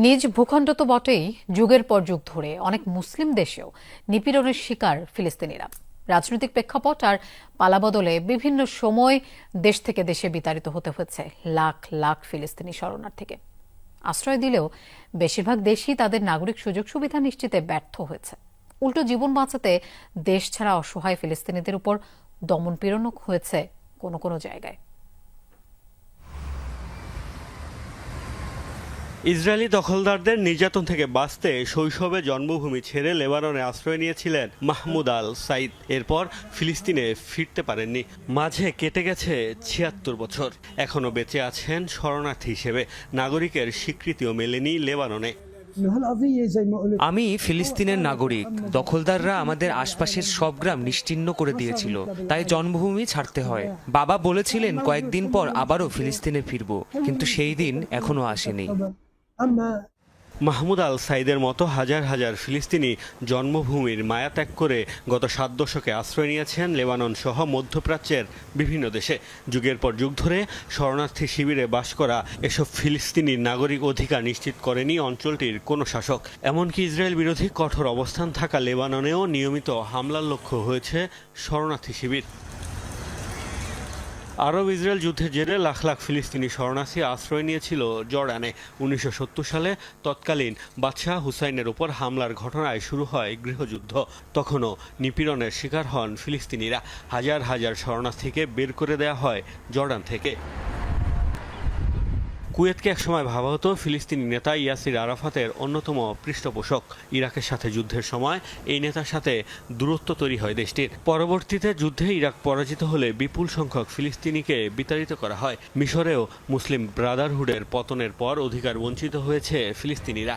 নিজ ভূখণ্ড তো বটেই, যুগের পর যুগ ধরে অনেক মুসলিম দেশেও নিপীড়নের শিকার ফিলিস্তিনিরা। রাজনৈতিক প্রেক্ষাপট আর পালাবদলে বিভিন্ন সময় দেশ থেকে দেশে বিতাড়িত হতে হয়েছে লাখ লাখ ফিলিস্তিনি শরণার্থীকে। আশ্রয় দিলেও বেশিরভাগ দেশই তাদের নাগরিক সুযোগ সুবিধা নিশ্চিতে ব্যর্থ হয়েছে। উল্টো জীবন বাঁচাতে দেশ ছাড়া অসহায় ফিলিস্তিনিদের উপর দমনপীড়নও হয়েছে কোনো কোনো জায়গায়। ইসরায়েলি দখলদারদের নির্যাতন থেকে বাঁচতে শৈশবে জন্মভূমি ছেড়ে লেবাননে আশ্রয় নিয়েছিলেন মাহমুদ আল সাইদ। এরপর ফিলিস্তিনে ফিরতে পারেননি। মাঝে কেটে গেছে ৭৬ বছর। এখনও বেঁচে আছেন শরণার্থী হিসেবে। নাগরিকের স্বীকৃতিও মেলেনি লেবাননে। আমি ফিলিস্তিনের নাগরিক। দখলদাররা আমাদের আশপাশের সব গ্রাম নিশ্চিহ্ন করে দিয়েছিল, তাই জন্মভূমি ছাড়তে হয়। বাবা বলেছিলেন কয়েকদিন পর আবারও ফিলিস্তিনে ফিরব, কিন্তু সেই দিন এখনো আসেনি। মাহমুদ আল সাইদের মতো হাজার হাজার ফিলিস্তিনি জন্মভূমির মায়া ত্যাগ করে গত ৭ দশকে আশ্রয় নিয়েছেন লেবানন সহ মধ্যপ্রাচ্যের বিভিন্ন দেশে। যুগের পর যুগ ধরে শরণার্থী শিবিরে বাস করা এসব ফিলিস্তিনির নাগরিক অধিকার নিশ্চিত করেনি অঞ্চলটির কোনো শাসক। এমনকি ইসরায়েল বিরোধী কঠোর অবস্থান থাকা লেবাননেও নিয়মিত হামলার লক্ষ্য হয়েছে শরণার্থী শিবির। আরব ইসরায়েল যুদ্ধের জেরে লাখ লাখ ফিলিস্তিনি শরণার্থী আশ্রয় নিয়েছিল জর্ডানে। ১৯৭০ সালে তৎকালীন বাদশাহ হুসাইনের উপর হামলার ঘটনায় শুরু হয় গৃহযুদ্ধ। তখনও নিপীড়নের শিকার হন ফিলিস্তিনিরা। হাজার হাজার শরণার্থীকে বের করে দেয়া হয় জর্ডান থেকে। কুয়েতকে একসময় ভাবা হতো ফিলিস্তিনি নেতা ইয়াসির আরাফাতের অন্যতম পৃষ্ঠপোষক। ইরাকের সাথে যুদ্ধের সময় এই নেতার সাথে দূরত্ব তৈরি হয় দেশটির। পরবর্তীতে যুদ্ধে ইরাক পরাজিত হলে বিপুল সংখ্যক ফিলিস্তিনিকে বিতাড়িত করা হয়। মিশরেও মুসলিম ব্রাদারহুডের পতনের পর অধিকার বঞ্চিত হয়েছে ফিলিস্তিনিরা।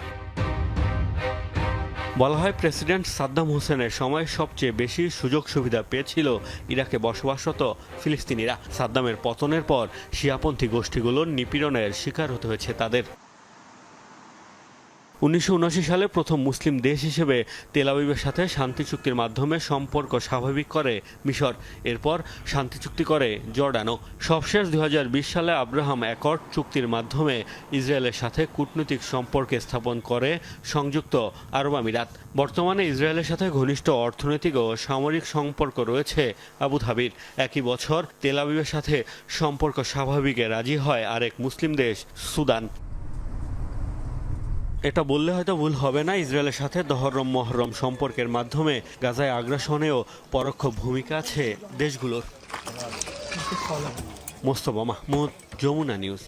বলা হয় প্রেসিডেন্ট সাদ্দাম হোসেনের সময় সবচেয়ে বেশি সুযোগ সুবিধা পেয়েছিল ইরাকে বসবাসরত ফিলিস্তিনিরা। সাদ্দামের পতনের পর শিয়াপন্থী গোষ্ঠীগুলোর নিপীড়নের শিকার হতে হয়েছে তাদের। ১৯৭৯ সালে প্রথম মুসলিম দেশ হিসেবে তেল আবিবের সাথে শান্তি চুক্তির মাধ্যমে সম্পর্ক স্বাভাবিক করে মিশর। এরপর শান্তি চুক্তি করে জর্ডানও। সবশেষ ২০২০ সালে আব্রাহাম অ্যাকর্ড চুক্তির মাধ্যমে ইসরায়েলের সাথে কূটনৈতিক সম্পর্ক স্থাপন করে সংযুক্ত আরব আমিরাত। বর্তমানে ইসরায়েলের সাথে ঘনিষ্ঠ অর্থনৈতিক ও সামরিক সম্পর্ক রয়েছে আবুধাবির। একই বছর তেল আবিবের সাথে সম্পর্ক স্বাভাবিকে রাজি হয় আরেক মুসলিম দেশ সুদান। এটা বললে হয়তো ভুল হবে না, ইসরায়েলের সাথে দহরম মহরম সম্পর্কের মাধ্যমে গাজায় আগ্রাসনেও পরোক্ষ ভূমিকা আছে দেশগুলোর। মোস্তফা মাহমুদ, যমুনা নিউজ।